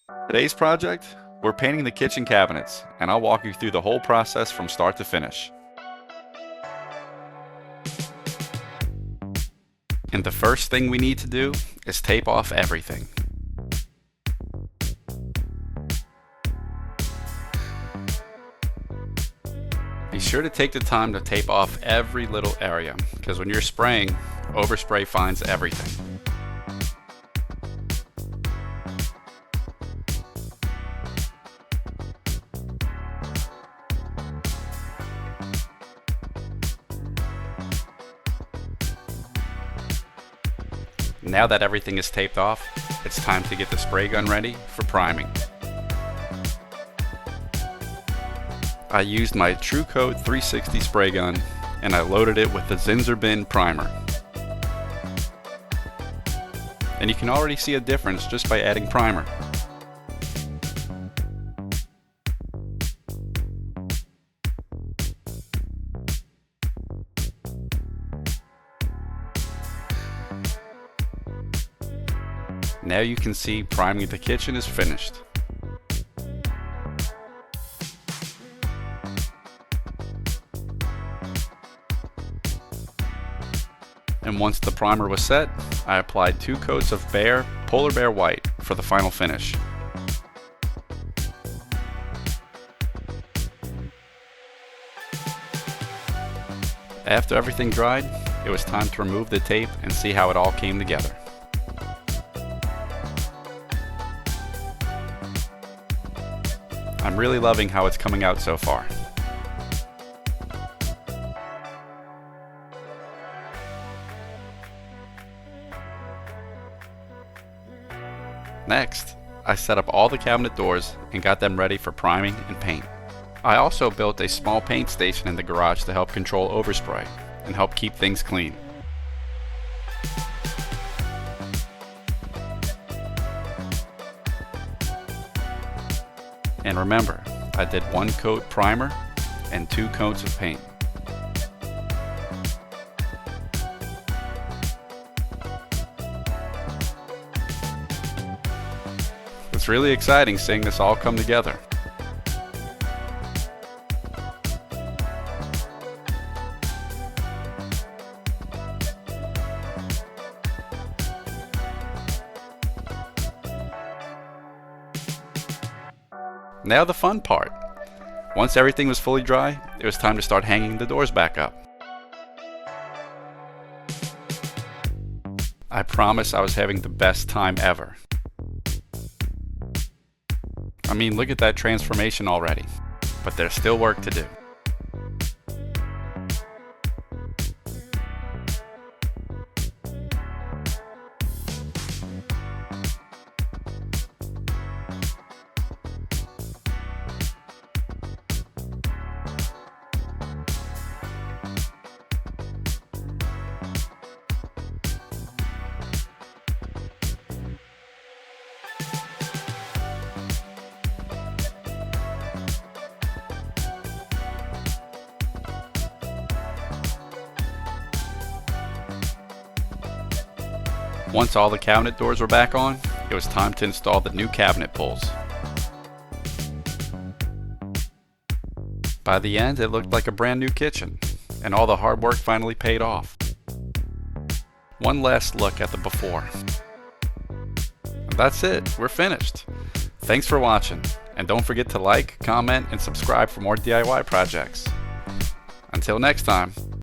Today's project, we're painting the kitchen cabinets, and I'll walk you through the whole process from start to finish. And the first thing we need to do is tape off everything. Be sure to take the time to tape off every little area, because when you're spraying, overspray finds everything. Now that everything is taped off, it's time to get the spray gun ready for priming. I used my TrueCoat 360 spray gun and I loaded it with the Zinsser BIN Primer. And you can already see a difference just by adding primer. Now you can see priming the kitchen is finished. And once the primer was set, I applied 2 coats of Behr Polar Bear White for the final finish. After everything dried, it was time to remove the tape and see how it all came together. I'm really loving how it's coming out so far. Next, I set up all the cabinet doors and got them ready for priming and paint. I also built a small paint station in the garage to help control overspray and help keep things clean. And remember, I did 1 coat primer and 2 coats of paint. It's really exciting seeing this all come together. Now the fun part. Once everything was fully dry, it was time to start hanging the doors back up. I promise I was having the best time ever. I mean, look at that transformation already, but there's still work to do. Once all the cabinet doors were back on, it was time to install the new cabinet pulls. By the end, it looked like a brand new kitchen, and all the hard work finally paid off. One last look at the before. That's it, we're finished. Thanks for watching, and don't forget to like, comment, and subscribe for more DIY projects. Until next time.